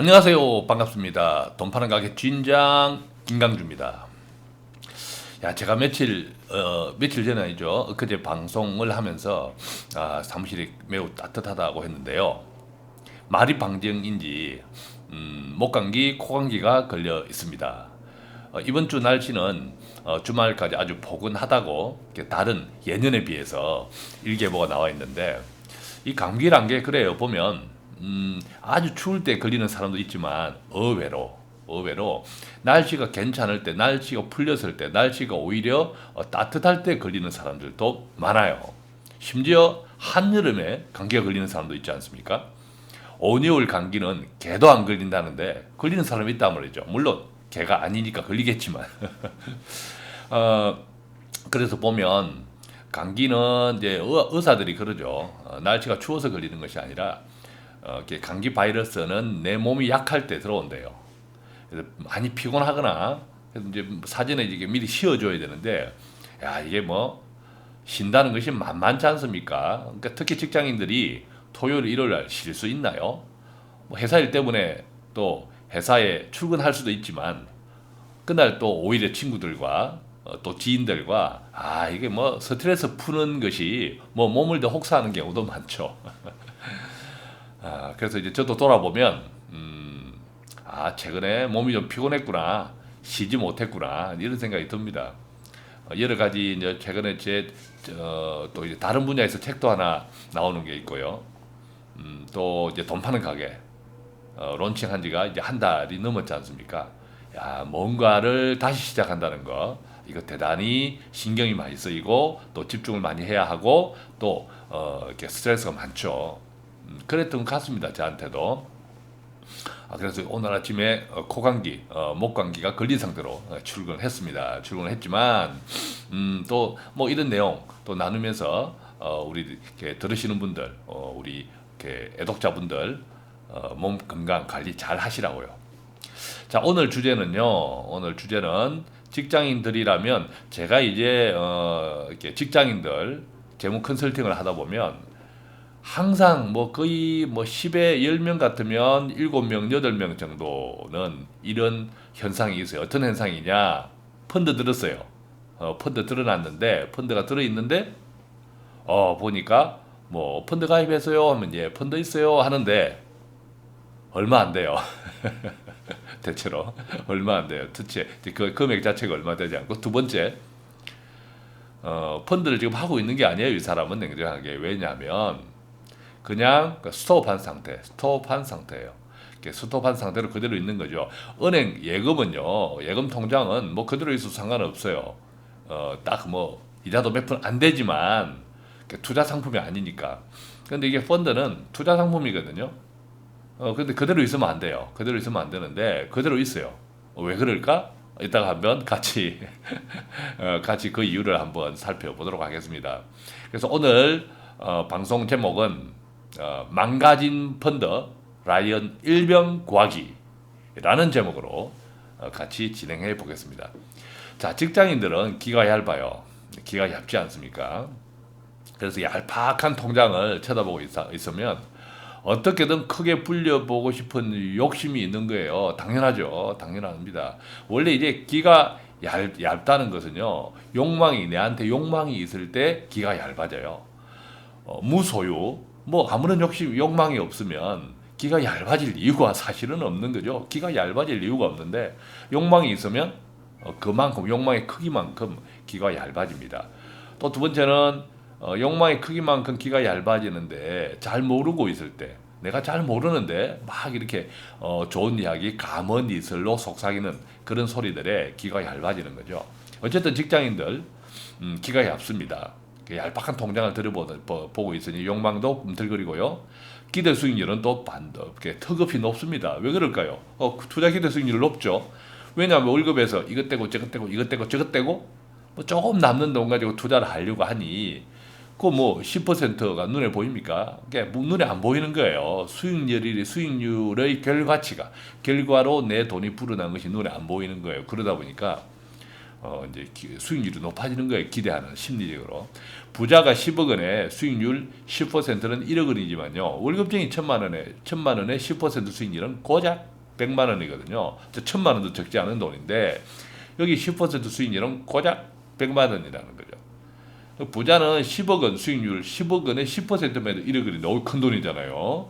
안녕하세요. 반갑습니다. 돈 파는 가게 주인장 김강주입니다. 야, 제가 며칠 전에 아니죠. 그제 방송을 하면서 사무실이 매우 따뜻하다고 했는데요. 말이 방정인지 목감기, 코감기가 걸려 있습니다. 이번 주 날씨는 주말까지 아주 포근하다고 이렇게 다른 예년에 비해서 일기예보가 나와 있는데 이 감기란 게 그래요. 보면 아주 추울 때 걸리는 사람도 있지만 의외로 날씨가 괜찮을 때, 날씨가 풀렸을 때, 날씨가 오히려 따뜻할 때 걸리는 사람들도 많아요. 심지어 한여름에 감기가 걸리는 사람도 있지 않습니까? 온여울 감기는 개도 안 걸린다는데 걸리는 사람이 있단 말이죠. 물론 개가 아니니까 걸리겠지만 어, 그래서 보면 감기는 이제 의사들이 그러죠. 날씨가 추워서 걸리는 것이 아니라 이렇게 감기 바이러스는 내 몸이 약할 때 들어온대요. 그래서 많이 피곤하거나 그래서 이제 사전에 이게 미리 쉬어줘야 되는데 야 이게 뭐 쉰다는 것이 만만치 않습니까? 그러니까 특히 직장인들이 토요일, 일요일 날 쉴 수 있나요? 뭐 회사 일 때문에 또 회사에 출근할 수도 있지만 그날 또 오히려 친구들과 또 지인들과 이게 뭐 스트레스 푸는 것이 뭐 몸을 더 혹사하는 경우도 많죠. 그래서 이제 저도 돌아보면, 최근에 몸이 좀 피곤했구나, 쉬지 못했구나, 이런 생각이 듭니다. 여러 가지 이제 최근에 또 이제 다른 분야에서 책도 하나 나오는 게 있고요. 또 이제 돈 파는 가게, 론칭한 지가 이제 한 달이 넘었지 않습니까? 야, 뭔가를 다시 시작한다는 거, 이거 대단히 신경이 많이 쓰이고, 또 집중을 많이 해야 하고, 또, 이렇게 스트레스가 많죠. 그랬던 것 같습니다. 저한테도. 그래서 오늘 아침에 코감기, 목감기가 걸린 상태로 출근했습니다. 출근을 했지만 또 뭐 이런 내용 또 나누면서 우리 이렇게 들으시는 분들, 우리 이렇게 애독자분들 몸 건강 관리 잘 하시라고요. 자, 오늘 주제는 직장인들이라면 제가 이제 이렇게 직장인들 재무 컨설팅을 하다 보면 항상 뭐 거의 뭐 10에 10명 같으면 7명, 8명 정도는 이런 현상이 있어요. 어떤 현상이냐? 펀드 들었어요. 펀드 들어놨는데, 펀드가 들어있는데, 보니까 뭐 펀드 가입해서요 하면 예, 펀드 있어요 하는데, 얼마 안 돼요. 대체로. 얼마 안 돼요. 대체 그 금액 자체가 얼마 되지 않고. 두 번째, 펀드를 지금 하고 있는 게 아니에요. 이 사람은 냉정하게. 왜냐하면, 그냥 스톱한 상태예요. 이렇게 스톱한 상태로 그대로 있는 거죠. 은행 예금은요, 예금 통장은 뭐 그대로 있어도 상관없어요. 딱 뭐 이자도 몇 푼 안 되지만 투자 상품이 아니니까. 근데 이게 펀드는 투자 상품이거든요. 근데 그대로 있으면 안 돼요. 그대로 있으면 안 되는데 그대로 있어요. 왜 그럴까? 이따가 한번 같이 같이 그 이유를 한번 살펴보도록 하겠습니다. 그래서 오늘 방송 제목은 망가진 펀드 라이언 일병 구하기라는 제목으로 같이 진행해 보겠습니다. 자, 직장인들은 기가 얇아요. 기가 얇지 않습니까? 그래서 얄팍한 통장을 쳐다보고 있으면 어떻게든 크게 불려보고 싶은 욕심이 있는 거예요. 당연하죠. 당연합니다. 원래 이제 기가 얇다는 것은요, 내한테 욕망이 있을 때 기가 얇아져요. 무소유, 뭐 아무런 욕망이 없으면 기가 얇아질 이유가 사실은 없는 거죠. 기가 얇아질 이유가 없는데 욕망이 있으면 그만큼 욕망의 크기만큼 기가 얇아집니다. 또 두 번째는 욕망의 크기만큼 기가 얇아지는데 잘 모르고 있을 때 내가 잘 모르는데 막 이렇게 좋은 이야기, 감언 이설로 속삭이는 그런 소리들에 기가 얇아지는 거죠. 어쨌든 직장인들 기가 얇습니다. 얄팍한 통장을 들여보고 있으니 욕망도 꿈틀거리고요. 기대 수익률은 또 턱없이 높습니다. 왜 그럴까요? 투자 기대 수익률 높죠. 왜냐하면 월급에서 이것 떼고 저것 떼고 이것 떼고 저것 떼고 뭐 조금 남는 돈 가지고 투자를 하려고 하니 그 뭐 10%가 눈에 보입니까? 그게 눈에 안 보이는 거예요. 수익률의 결과치가 결과로 내 돈이 불어난 것이 눈에 안 보이는 거예요. 그러다 보니까 이제 수익률이 높아지는 거에 기대하는 심리적으로. 부자가 10억 원에 수익률 10%는 1억 원이지만요. 월급쟁이 1,000만 원에 10% 수익률은 고작 100만 원이거든요. 1,000만 원도 적지 않은 돈인데 여기 10% 수익률은 고작 100만 원이라는 거죠. 부자는 10억 원 수익률 10억 원에 10%면 1억 원이 너무 큰 돈이잖아요.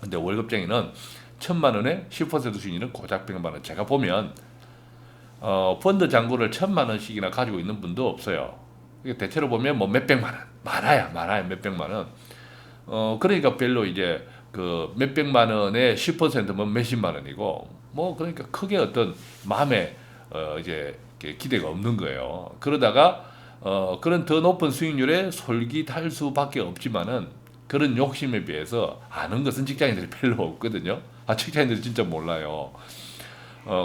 근데 월급쟁이는 1,000만 원에 10% 수익률은 고작 100만 원. 제가 보면 펀드 잔고를 1,000만 원씩이나 가지고 있는 분도 없어요. 대체로 보면 뭐 몇백만 원, 많아야 몇백만 원. 그러니까 별로 이제 그 몇백만 원에 10%면 몇십만 원이고, 뭐 그러니까 크게 어떤 마음에 이제 기대가 없는 거예요. 그러다가 그런 더 높은 수익률에 솔깃할 수밖에 없지만은 그런 욕심에 비해서 아는 것은 직장인들이 별로 없거든요. 직장인들이 진짜 몰라요.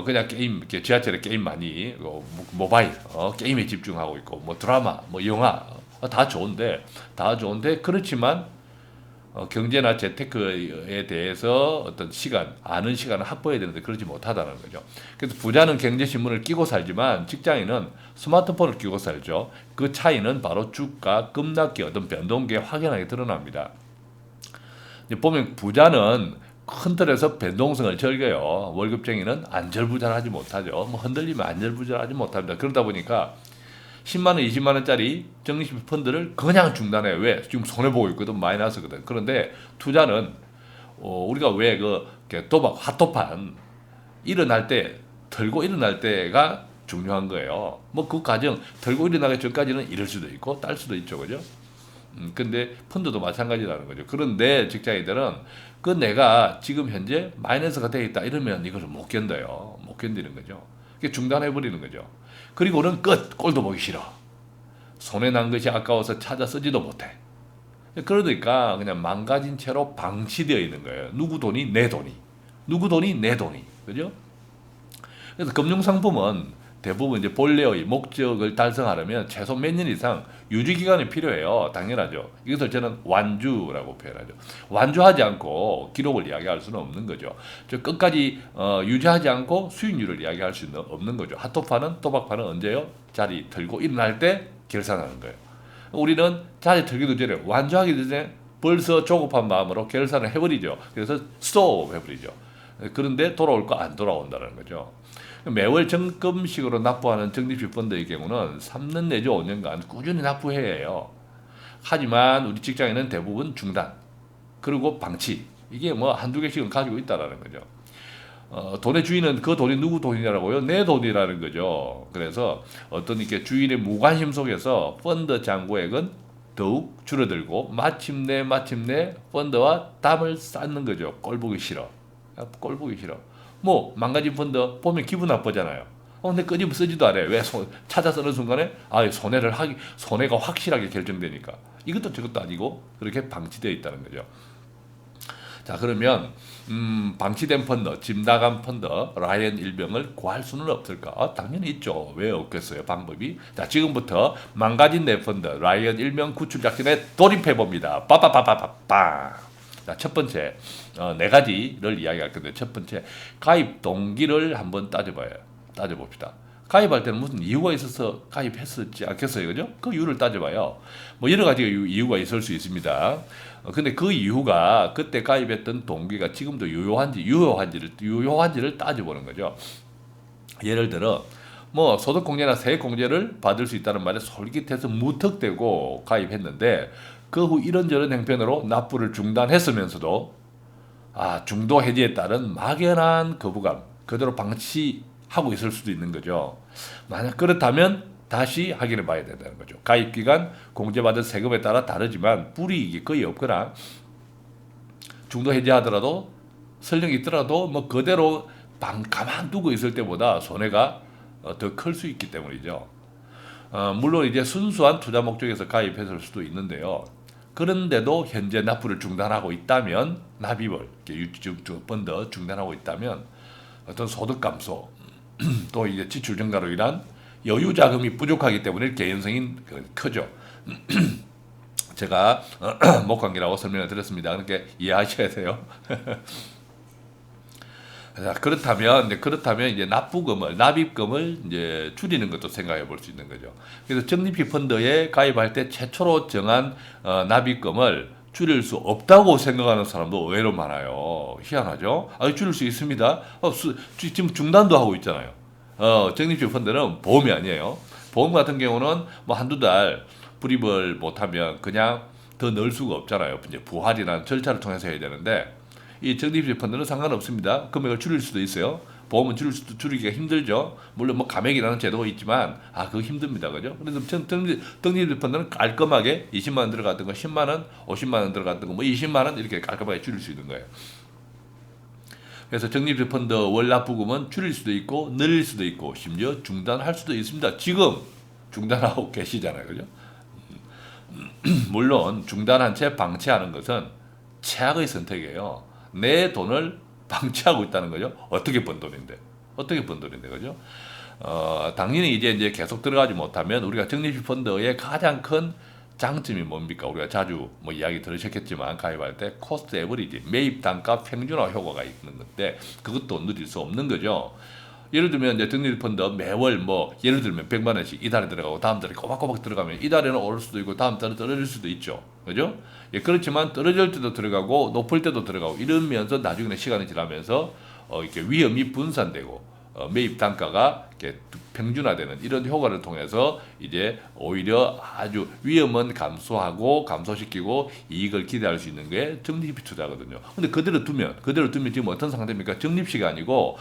그냥 게임, 이렇게 지하철에 게임 많이, 모바일, 게임에 집중하고 있고, 뭐 드라마, 뭐 영화, 다 좋은데, 그렇지만, 경제나 재테크에 대해서 어떤 아는 시간을 확보해야 되는데 그러지 못하다는 거죠. 그래서 부자는 경제신문을 끼고 살지만 직장인은 스마트폰을 끼고 살죠. 그 차이는 바로 주가, 급락기, 어떤 변동기에 확연하게 드러납니다. 보면 부자는 큰 틀에서 변동성을 즐겨요. 월급쟁이는 안절부절하지 못하죠. 뭐 흔들리면 안절부절하지 못합니다. 그러다 보니까 10만 원, 20만 원짜리 적립식 펀드를 그냥 중단해요. 왜? 지금 손해보고 있거든. 마이너스거든. 그런데 투자는 우리가 왜 핫도판 들고 일어날 때가 중요한 거예요. 뭐 그 과정 들고 일어나기 전까지는 이럴 수도 있고 딸 수도 있죠. 그죠? 근데 펀드도 마찬가지라는 거죠. 그런데 직장인들은 내가 지금 현재 마이너스가 되어 있다 이러면 이걸 못 견뎌요. 못 견디는 거죠. 그게 중단해 버리는 거죠. 그리고는 꼴도 보기 싫어. 손해 난 것이 아까워서 찾아 쓰지도 못해. 그러니까 그냥 망가진 채로 방치되어 있는 거예요. 누구 돈이 내 돈이. 누구 돈이 내 돈이. 그죠? 그래서 금융상품은 대부분 이제 본래의 목적을 달성하려면 최소 몇 년 이상 유지 기간이 필요해요. 당연하죠. 이것을 저는 완주라고 표현하죠. 완주하지 않고 기록을 이야기할 수는 없는 거죠. 끝까지 유지하지 않고 수익률을 이야기할 수는 없는 거죠. 핫도파는 또박파는 언제요? 자리 들고 일어날 때 결산하는 거예요. 우리는 자리 들기도 전에 완주하기 전에 벌써 조급한 마음으로 결산을 해버리죠. 그래서 스톱 해버리죠. 그런데 돌아올 거 안 돌아온다는 거죠. 매월 적금식으로 납부하는 적립식 펀드의 경우는 3년 내지 5년간 꾸준히 납부해야 해요. 하지만 우리 직장인은 대부분 중단, 그리고 방치. 이게 뭐 한두 개씩은 가지고 있다라는 거죠. 돈의 주인은 그 돈이 누구 돈이냐고요? 내 돈이라는 거죠. 그래서 어떤 이렇게 주인의 무관심 속에서 펀드 잔고액은 더욱 줄어들고 마침내 펀드와 땀을 쌓는 거죠. 꼴 보기 싫어. 뭐 망가진 펀드 보면 기분 나쁘잖아요. 근데 끊임 쓰지도 않아요. 왜? 찾아 쓰는 순간에 손해가 확실하게 결정되니까. 이것도 저것도 아니고 그렇게 방치되어 있다는 거죠. 자, 그러면 방치된 펀드, 집 나간 펀드, 라이언 일병을 구할 수는 없을까? 당연히 있죠. 왜 없겠어요? 방법이. 자, 지금부터 망가진 내 펀드, 라이언 일명 구출 작전에 돌입해 봅니다. 빠빠빠빠빠. 자, 첫 번째, 네 가지를 이야기할 건데, 첫 번째, 가입 동기를 한번 따져봅시다. 가입할 때는 무슨 이유가 있어서 가입했었지 않겠어요? 그죠? 그 이유를 따져봐요. 뭐 여러 가지 이유가 있을 수 있습니다. 근데 그 이유가 그때 가입했던 동기가 지금도 유효한지를 따져보는 거죠. 예를 들어, 뭐 소득공제나 세액공제를 받을 수 있다는 말에 솔깃해서 무턱대고 가입했는데 그 후 이런저런 행편으로 납부를 중단했으면서도 중도 해지에 따른 막연한 거부감 그대로 방치하고 있을 수도 있는 거죠. 만약 그렇다면 다시 확인해 봐야 된다는 거죠. 가입기간, 공제받은 세금에 따라 다르지만 불이익이 거의 없거나 중도 해지하더라도 설령이 있더라도 뭐 그대로 가만두고 있을 때보다 손해가 더 클 수 있기 때문이죠. 물론 이제 순수한 투자 목적에서 가입했을 수도 있는데요. 그런데도 현재 납부를 중단하고 있다면, 납입을 펀드 중단하고 있다면 어떤 소득 감소 또 이제 지출 증가로 인한 여유 자금이 부족하기 때문에 개연성이 크죠. 제가 목관계라고 설명을 드렸습니다. 그렇게 이해하셔야 돼요. 자, 그렇다면 이제 납입금을 이제 줄이는 것도 생각해 볼 수 있는 거죠. 그래서 적립식 펀드에 가입할 때 최초로 정한 납입금을 줄일 수 없다고 생각하는 사람도 의외로 많아요. 희한하죠? 줄일 수 있습니다. 지금 중단도 하고 있잖아요. 적립식 펀드는 보험이 아니에요. 보험 같은 경우는 뭐 한두 달 불입을 못하면 그냥 더 넣을 수가 없잖아요. 이제 부활이라는 절차를 통해서 해야 되는데 이 적립식 펀드는 상관없습니다. 금액을 줄일 수도 있어요. 보험은 줄이기가 힘들죠. 물론 뭐 감액이라는 제도가 있지만 그거 힘듭니다. 그죠? 그래서 적립식 펀드는 깔끔하게 20만 원 들어갔던 거 10만 원, 50만 원 들어갔던 거 뭐 20만 원 이렇게 깔끔하게 줄일 수 있는 거예요. 그래서 적립식 펀드 월납부금은 줄일 수도 있고 늘릴 수도 있고 심지어 중단할 수도 있습니다. 지금 중단하고 계시잖아요. 그죠? 물론 중단한 채 방치하는 것은 최악의 선택이에요. 내 돈을 방치하고 있다는 거죠. 어떻게 번 돈인데? 그죠? 당연히 이제 계속 들어가지 못하면 우리가 적립식 펀드의 가장 큰 장점이 뭡니까? 우리가 자주 뭐 이야기 들으셨겠지만 가입할 때 코스트 에버리지, 매입 단가 평준화 효과가 있는 건데 그것도 누릴 수 없는 거죠. 예를 들면 이제 적립식 펀드 매월 뭐 예를 들면 100만 원씩 이달에 들어가고 다음 달에 꼬박꼬박 들어가면 이달에는 오를 수도 있고 다음 달에 떨어질 수도 있죠. 그죠? 예, 그렇지만 떨어질 때도 들어가고 높을 때도 들어가고 이러면서 나중에 시간이 지나면서 이렇게 위험이 분산되고 매입 단가가 이렇게 평준화되는 이런 효과를 통해서 이제 오히려 아주 위험은 감소시키고 이익을 기대할 수 있는 게 적립식 투자거든요. 근데 그대로 두면 지금 어떤 상태입니까? 적립식이 아니고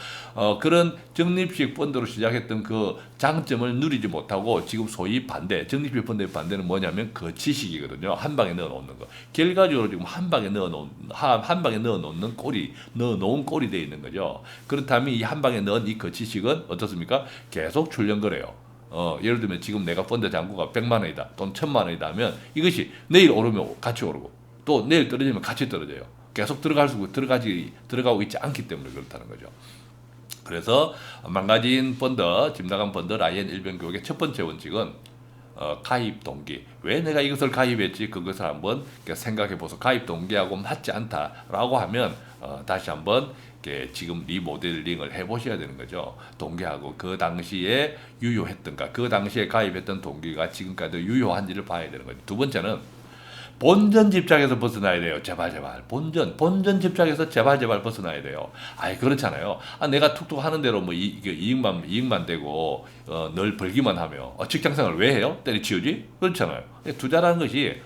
그런 적립식 펀드로 시작했던 그 장점을 누리지 못하고 지금 소위 적립식 펀드의 반대는 뭐냐면 거치식이거든요. 한 방에 넣어놓는 거. 결과적으로 지금 한 방에 넣어놓는 꼴이 돼 있는 거죠. 그렇다면 이 한 방에 넣은 이 거치식은 어떻습니까? 계속 출렁거려요. 예를 들면 지금 내가 펀드 잔고가 100만 원이다 또는 1000만 원이다 하면 이것이 내일 오르면 같이 오르고 또 내일 떨어지면 같이 떨어져요. 계속 들어가고 있지 않기 때문에 그렇다는 거죠. 그래서 망가진 펀드, 집 나간 펀드 라이언 일변교육의 첫 번째 원칙은 가입 동기. 왜 내가 이것을 가입했지? 그것을 한번 생각해 보소. 가입 동기하고 맞지 않다라고 하면 다시 한번 지금 리모델링을 해보셔야 되는 거죠. 동기하고 그 당시에 유효했던가, 그 당시에 가입했던 동기가 지금까지 유효한지를 봐야 되는 거죠. 두 번째는 본전 집착에서 벗어나야 돼요. 제발. 본전 집착에서 제발 벗어나야 돼요. 그렇잖아요. 내가 툭툭 하는 대로 뭐 이익만 되고 늘 벌기만 하며 직장생활을 왜 해요? 때려치우지? 그렇잖아요. 투자라는 것이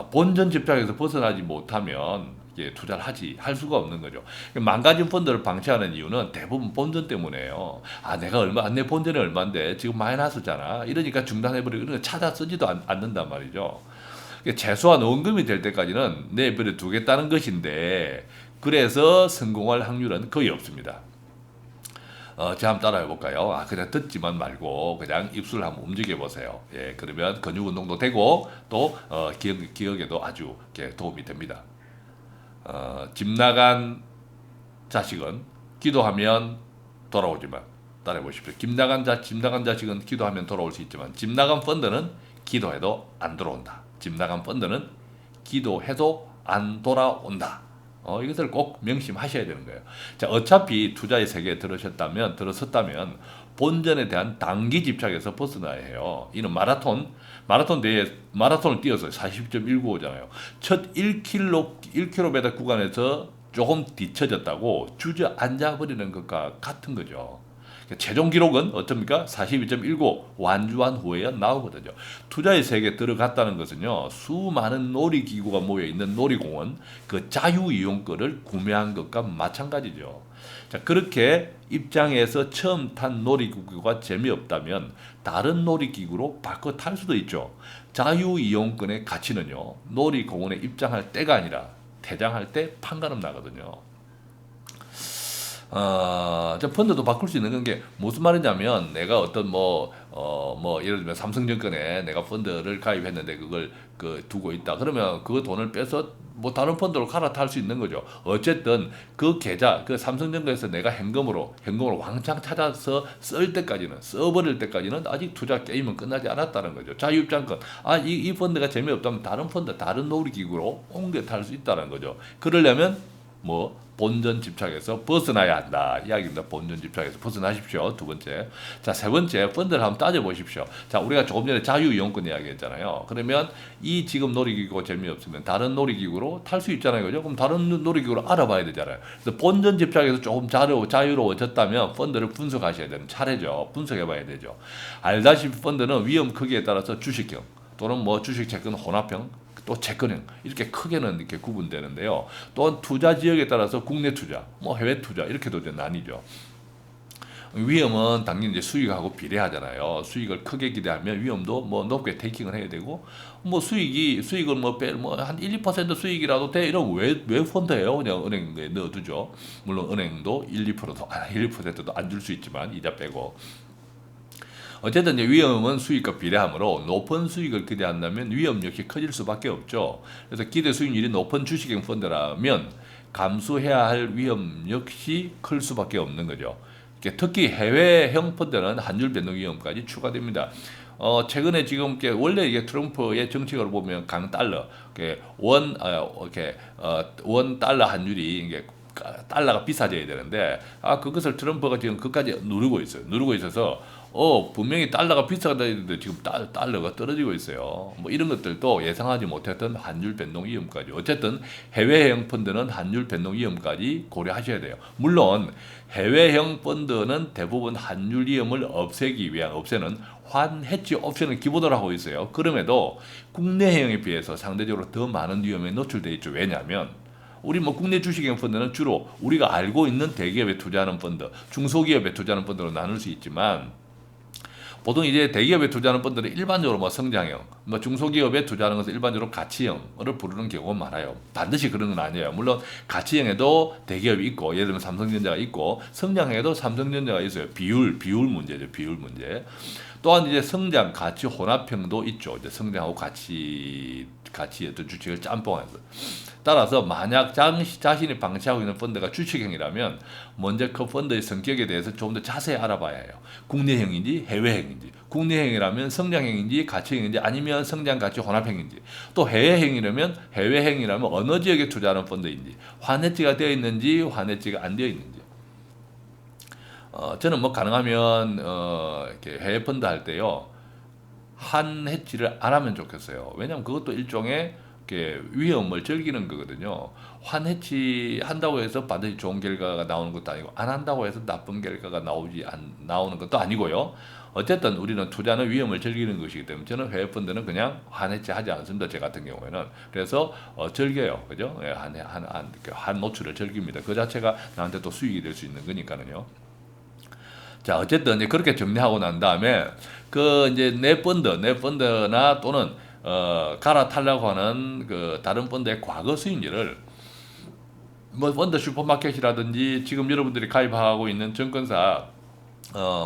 본전 집착에서 벗어나지 못하면 투자를 할 수가 없는 거죠. 망가진 펀드를 방치하는 이유는 대부분 본전 때문에요. 내 본전이 얼마인데 지금 마이너스잖아. 이러니까 중단해버리고 이런 거 찾아 쓰지도 않는단 말이죠. 최소한 원금이 될 때까지는 내버려 두겠다는 것인데 그래서 성공할 확률은 거의 없습니다. 제가 한번 따라해 볼까요? 그냥 듣지만 말고 그냥 입술을 한번 움직여 보세요. 예, 그러면 근육 운동도 되고 또 기억에도 아주 도움이 됩니다. 집 나간 자식은 기도하면 돌아오지만 따라해 보십시오. 집 나간 자식은 기도하면 돌아올 수 있지만 집 나간 펀드는 기도해도 안 들어온다. 집 나간 펀드는 기도해도 안 돌아온다. 이것을 꼭 명심하셔야 되는 거예요. 자, 어차피 투자의 세계에 들어섰다면 본전에 대한 단기 집착에서 벗어나야 해요. 이는 마라톤을 뛰어서 40.195잖아요. 첫 1km 구간에서 조금 뒤처졌다고 주저앉아 버리는 것과 같은 거죠. 최종 기록은 어쩝니까? 42.19 완주한 후에야 나오거든요. 투자의 세계에 들어갔다는 것은요. 수많은 놀이기구가 모여있는 놀이공원 그 자유이용권을 구매한 것과 마찬가지죠. 자, 그렇게 입장에서 처음 탄 놀이기구가 재미없다면 다른 놀이기구로 바꿔 탈 수도 있죠. 자유이용권의 가치는요. 놀이공원에 입장할 때가 아니라 퇴장할 때 판가름 나거든요. 저 펀드도 바꿀 수 있는 게 무슨 말이냐면 내가 어떤 예를 들면 삼성증권에 내가 펀드를 가입했는데 그걸 두고 있다. 그러면 그 돈을 빼서 뭐 다른 펀드로 갈아탈 수 있는 거죠. 어쨌든 그 계좌, 그 삼성증권에서 내가 현금으로 왕창 찾아서 써버릴 때까지는 아직 투자 게임은 끝나지 않았다는 거죠. 자유입장권. 이 펀드가 재미없다면 다른 놀이기구로 옮겨 탈 수 있다는 거죠. 그러려면 뭐 본전 집착에서 벗어나야 한다 이야기입니다. 본전 집착에서 벗어나십시오. 두 번째. 자, 세 번째 펀드를 한번 따져보십시오. 자, 우리가 조금 전에 자유이용권 이야기했잖아요. 그러면 이 지금 놀이기구가 재미없으면 다른 놀이기구로 탈 수 있잖아요. 그죠? 그럼 다른 놀이기구로 알아봐야 되잖아요. 그래서 본전 집착에서 조금 자유로워졌다면 펀드를 분석하셔야 되는 차례죠. 분석해봐야 되죠. 알다시피 펀드는 위험 크기에 따라서 주식형 또는 뭐 주식 채권 혼합형 또 채권형 이렇게 크게는 이렇게 구분되는데요. 또한 투자 지역에 따라서 국내 투자, 뭐 해외 투자 이렇게도 나뉘죠. 위험은 당연히 이제 수익하고 비례하잖아요. 수익을 크게 기대하면 위험도 뭐 높게 테이킹을 해야 되고 뭐 수익을 뭐 한 1, 2% 수익이라도 돼 이러면 왜 펀드예요? 그냥 은행에 넣어두죠. 물론 은행도 1, 2%도 1, 2%도 안 줄 수 있지만 이자 빼고. 어쨌든 이제 위험은 수익과 비례하므로 높은 수익을 기대한다면 위험 역시 커질 수밖에 없죠. 그래서 기대 수익률이 높은 주식형 펀드라면 감수해야 할 위험 역시 클 수밖에 없는 거죠. 특히 해외형 펀드는 환율 변동 위험까지 추가됩니다. 최근에 지금 원래 이게 트럼프의 정책으로 보면 강달러, 원 달러 환율이 이게 달러가 비싸져야 되는데 그것을 트럼프가 지금 그까지 누르고 있어요. 누르고 있어서 분명히 달러가 비싸다 했는데 지금 달러가 떨어지고 있어요. 뭐 이런 것들도 예상하지 못했던 환율 변동 위험까지. 어쨌든 해외형 펀드는 환율 변동 위험까지 고려하셔야 돼요. 물론 해외형 펀드는 대부분 환율 위험을 없애기 위한 없애는 환해지 옵션을 기본으로 하고 있어요. 그럼에도 국내형에 비해서 상대적으로 더 많은 위험에 노출되어 있죠. 왜냐하면 우리 뭐 국내 주식형 펀드는 주로 우리가 알고 있는 대기업에 투자하는 펀드, 중소기업에 투자하는 펀드로 나눌 수 있지만 보통 이제 대기업에 투자하는 펀드는 일반적으로 뭐 성장형, 뭐 중소기업에 투자하는 것은 일반적으로 가치형을 부르는 경우가 많아요. 반드시 그런 건 아니에요. 물론 가치형에도 대기업이 있고, 예를 들면 삼성전자가 있고, 성장형에도 삼성전자가 있어요. 비율 문제죠. 비율 문제. 또한 이제 성장 가치 혼합형도 있죠. 이제 성장하고 가치의 어떤 주식을 짬뽕해서. 따라서 만약 자신이 방치하고 있는 펀드가 주식형이라면 먼저 그 펀드의 성격에 대해서 좀 더 자세히 알아봐야 해요. 국내형인지 해외형인지, 국내형이라면 성장형인지 가치형인지 아니면 성장 가치 혼합형인지, 또 해외형이라면 어느 지역에 투자하는 펀드인지, 환해지가 되어 있는지 환해지가 안 되어 있는지. 저는 뭐 가능하면 이렇게 해외 펀드 할 때요 한 해지를 안 하면 좋겠어요. 왜냐하면 그것도 일종의 위험을 즐기는 거거든요. 환해치 한다고 해서 반드시 좋은 결과가 나오는 것도 아니고 안 한다고 해서 나쁜 결과가 나오는 것도 아니고요. 어쨌든 우리는 투자는 위험을 즐기는 것이기 때문에 저는 해외 펀드는 그냥 환해치 하지 않습니다. 제 같은 경우에는. 그래서 즐겨요. 그죠? 한 노출을 즐깁니다. 그 자체가 나한테 또 수익이 될 수 있는 거니까는요. 자, 어쨌든 이제 그렇게 정리하고 난 다음에 이제 내 펀드나 또는 갈아타려고 하는 다른 펀드의 과거 수익률을 뭐 펀드 슈퍼마켓이라든지 지금 여러분들이 가입하고 있는 증권사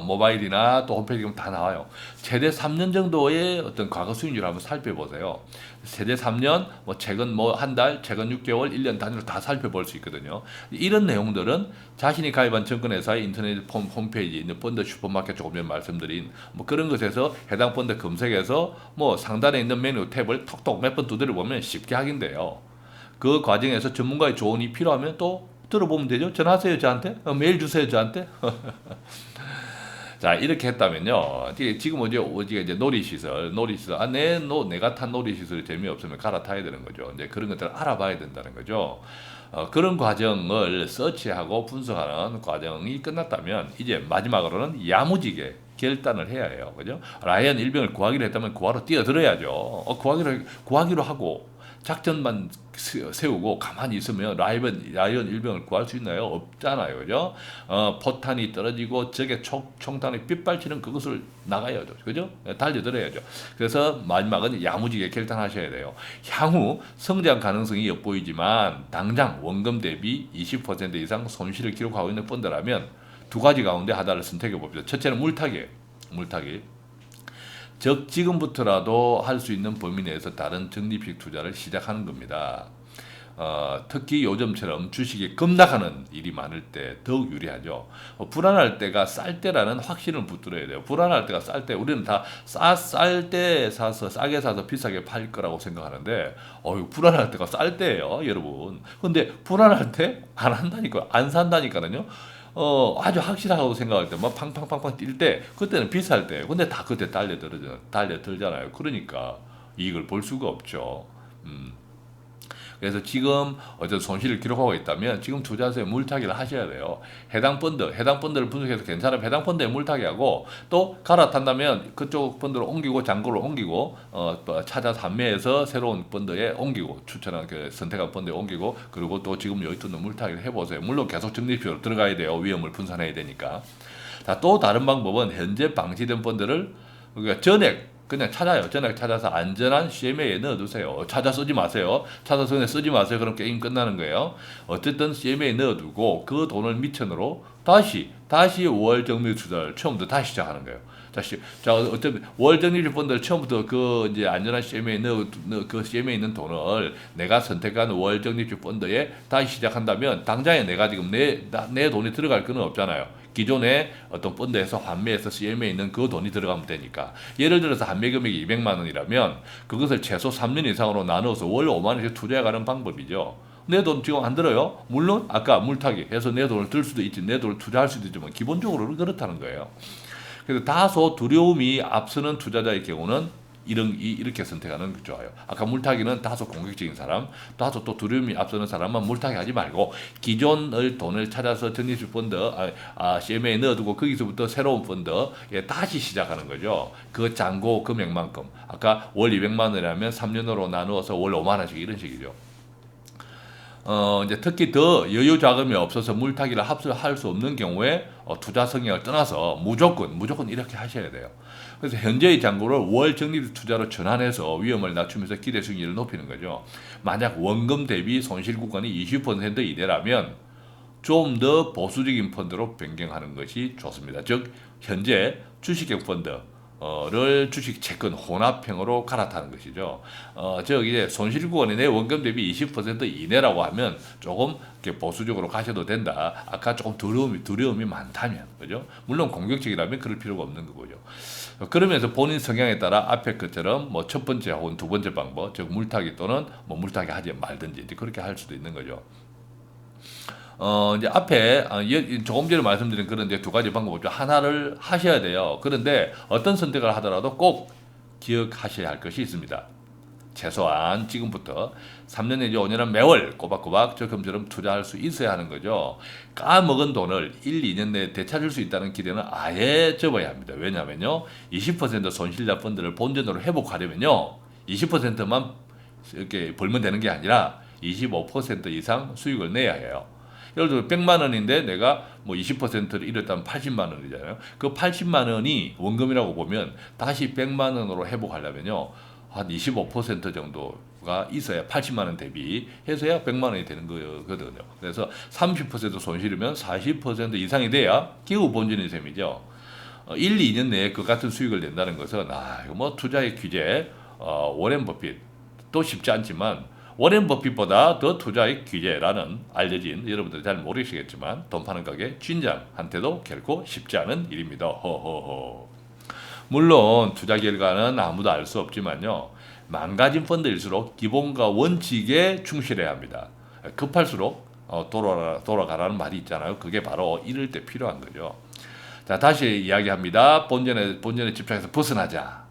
모바일이나 또 홈페이지 다 나와요. 최대 3년 정도의 어떤 과거 수익률을 한번 살펴보세요. 최대 3년, 뭐 최근 뭐 한 달, 최근 6개월, 1년 단위로 다 살펴볼 수 있거든요. 이런 내용들은 자신이 가입한 증권회사의 인터넷 홈페이지 있는 펀드 슈퍼마켓 조금 전에 말씀드린 뭐 그런 것에서 해당 펀드 검색해서 뭐 상단에 있는 메뉴 탭을 톡톡 몇 번 두드려 보면 쉽게 확인돼요. 그 과정에서 전문가의 조언이 필요하면 또 들어보면 되죠. 전화하세요 저한테, 메일 주세요 저한테. 자, 이렇게 했다면요. 지금 이제 놀이시설, 내가 탄 놀이시설이 재미없으면 갈아타야 되는 거죠. 이제 그런 것들을 알아봐야 된다는 거죠. 그런 과정을 서치하고 분석하는 과정이 끝났다면, 이제 마지막으로는 야무지게 결단을 해야 해요. 그죠? 라이언 일병을 구하기로 했다면 구하러 뛰어들어야죠. 구하기로 하고, 작전만 세우고 가만히 있으면 라이언 일병을 구할 수 있나요? 없잖아요. 그죠? 포탄이 떨어지고 적의 총탄이 빗발치는 그것을 나가야죠. 그죠? 달려들어야죠. 그래서 마지막은 야무지게 결단하셔야 돼요. 향후 성장 가능성이 엿보이지만 당장 원금 대비 20% 이상 손실을 기록하고 있는 펀드라면 두 가지 가운데 하나를 선택해 봅시다. 첫째는 물타기예요. 물타기. 즉 지금부터라도 할 수 있는 범위 내에서 다른 적립식 투자를 시작하는 겁니다. 특히 요즘처럼 주식이 급락하는 일이 많을 때 더욱 유리하죠. 불안할 때가 쌀 때라는 확신을 붙들어야 돼요. 불안할 때가 쌀 때, 우리는 다 쌀 때 사서 싸게 사서 비싸게 팔 거라고 생각하는데, 불안할 때가 쌀 때예요, 여러분. 근데 불안할 때 안 한다니까, 안 산다니까요. 아주 확실하다고 생각할 때, 막 팡팡팡팡 뛸 때, 그때는 비쌀 때, 근데 다 그때 달려들잖아요. 그러니까 이익을 볼 수가 없죠. 그래서 지금 어떤 손실을 기록하고 있다면 지금 투자세에 물타기를 하셔야 돼요. 해당 펀드를 분석해서 괜찮으면 해당 펀드에 물타기하고, 또 갈아탄다면 그쪽 펀드로 옮기고 잔고를 옮기고 또 찾아서 판매해서 새로운 펀드에 옮기고, 추천한 그 선택한 펀드에 옮기고, 그리고 또 지금 여기 있는 물타기를 해보세요. 물론 계속 적립식으로 들어가야 돼요. 위험을 분산해야 되니까. 자, 또 다른 방법은 현재 방치된 펀드를 그러니까 전액 그냥 찾아요. 전액 찾아서 안전한 CMA에 넣어두세요. 찾아 쓰지 마세요. 찾아서 그냥 쓰지 마세요. 그럼 게임 끝나는 거예요. 어쨌든 CMA에 넣어두고 그 돈을 미천으로 다시 5월 적립 투자를 처음부터 다시 시작하는 거예요. 자, 어차피 월 적립 펀드를 처음부터 그 이제 안전한 CMA에 그 CMA에 있는 돈을 내가 선택한 월 적립 펀드에 다시 시작한다면 당장에 내가 지금 내 돈이 들어갈 건 없잖아요. 기존에 어떤 펀드에서 환매해서 CM에 있는 그 돈이 들어가면 되니까. 예를 들어서 환매 금액이 200만 원이라면 그것을 최소 3년 이상으로 나눠서 월 5만 원씩 투자해가는 방법이죠. 내 돈 지금 안 들어요? 물론 아까 물타기 해서 내 돈을 들 수도 있지, 내 돈을 투자할 수도 있지만 기본적으로는 그렇다는 거예요. 그래서 다소 두려움이 앞서는 투자자의 경우는 이렇게 선택하는 게 좋아요. 아까 물타기는 다소 공격적인 사람, 다소 또 두려움이 앞서는 사람만 물타기 하지 말고 기존의 돈을 찾아서 적립식 펀드, CMA에 넣어두고 거기서부터 새로운 펀드에 다시 시작하는 거죠. 그 잔고 금액만큼. 아까 월 200만 원이라면 3년으로 나누어서 월 5만 원씩 이런 식이죠. 이제 특히 더 여유 자금이 없어서 물타기를 할 수 없는 경우에 투자 성향을 떠나서 무조건 이렇게 하셔야 돼요. 그래서 현재의 잔고를 월 적립 투자로 전환해서 위험을 낮추면서 기대 수익률을 높이는 거죠. 만약 원금 대비 손실 구간이 20% 이내라면 좀 더 보수적인 펀드로 변경하는 것이 좋습니다. 즉 현재 주식형 펀드를 주식 채권 혼합형으로 갈아타는 것이죠. 즉 이제 손실 구간이 내 원금 대비 20% 이내라고 하면 조금 이렇게 보수적으로 가셔도 된다. 아까 조금 두려움이 많다면, 그죠? 물론 공격적이라면 그럴 필요가 없는 거고요. 그러면서 본인 성향에 따라 앞에 것처럼 뭐 첫 번째 혹은 두 번째 방법, 즉 물타기 또는 뭐 물타기 하지 말든지 그렇게 할 수도 있는 거죠. 이제 앞에 조금 전에 말씀드린 그런 이제 두 가지 방법 중 하나를 하셔야 돼요. 그런데 어떤 선택을 하더라도 꼭 기억하셔야 할 것이 있습니다. 최소한 지금부터 3년 내지 5년은 매월 꼬박꼬박 적금처럼 투자할 수 있어야 하는 거죠. 까먹은 돈을 1, 2년 내에 되찾을 수 있다는 기대는 아예 접어야 합니다. 왜냐하면요, 20% 손실자 펀드를 본전으로 회복하려면요, 20%만 이렇게 벌면 되는 게 아니라 25% 이상 수익을 내야 해요. 예를 들어 100만 원인데 내가 뭐 20%를 잃었다면 80만 원이잖아요. 그 80만 원이 원금이라고 보면 다시 100만 원으로 회복하려면요, 한 25% 정도가 있어야 80만 원 대비 해서야 100만 원이 되는 거거든요. 그래서 30% 손실이면 40% 이상이 돼야 기후 본전인 셈이죠. 1, 2년 내에 그 같은 수익을 낸다는 것은 이거 뭐 투자의 규제, 워렌 버핏도 쉽지 않지만 워렌 버핏보다 더 투자의 규제라는 알려진, 여러분들이 잘 모르시겠지만 돈 파는 가게 주인장한테도 결코 쉽지 않은 일입니다. 허허허. 물론 투자 결과는 아무도 알 수 없지만요, 망가진 펀드일수록 기본과 원칙에 충실해야 합니다. 급할수록 돌아가라는 말이 있잖아요. 그게 바로 이럴 때 필요한 거죠. 자, 다시 이야기합니다. 본전에 집착해서 벗어나자.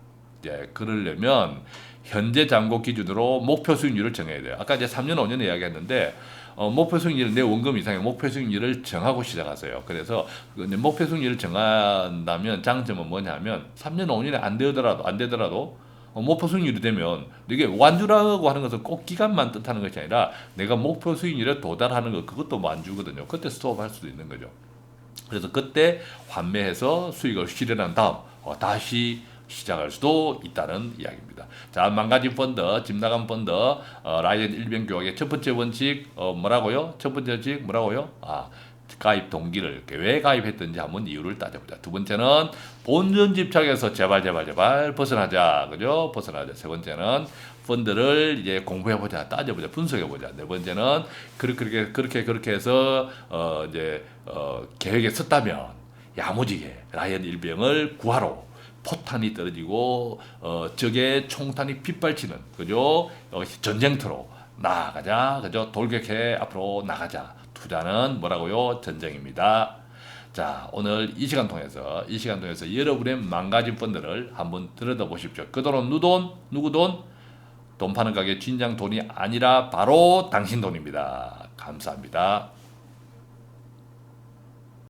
그러려면 현재 잔고 기준으로 목표 수익률을 정해야 돼요. 아까 이제 3년, 5년 이야기했는데 목표 수익률, 내 원금 이상의 목표 수익률을 정하고 시작하세요. 그래서 목표 수익률을 정한다면 장점은 뭐냐면 3년, 5년에 안 되더라도 목표 수익률이 되면, 이게 완주라고 하는 것은 꼭 기간만 뜻하는 것이 아니라 내가 목표 수익률에 도달하는 것, 그것도 완주거든요. 그때 스톱할 수도 있는 거죠. 그래서 그때 환매해서 수익을 실현한 다음 다시 시작할 수도 있다는 이야기입니다. 자, 망가진 펀드, 집 나간 펀드, 라이언 일병 교육의 첫 번째 원칙 뭐라고요? 첫 번째 원칙 뭐라고요? 가입 동기를 이렇게 왜 가입했든지 한번 이유를 따져보자. 두 번째는 본전 집착에서 제발 벗어나자. 그죠? 벗어나자. 세 번째는 펀드를 이제 공부해보자, 따져보자, 분석해보자. 네 번째는 그렇게 해서 계획에 썼다면 야무지게 라이언 일병을 구하러 포탄이 떨어지고 적의 총탄이 빗발치는 그죠? 전쟁터로 나아가자. 그죠? 돌격해 앞으로 나가자. 투자는 뭐라고요? 전쟁입니다. 자, 오늘 이 시간 통해서 여러분의 망가진 펀드를 한번 들여다보십시오. 그 돈은 누구 돈? 돈 파는 가게 진장 돈이 아니라 바로 당신 돈입니다. 감사합니다.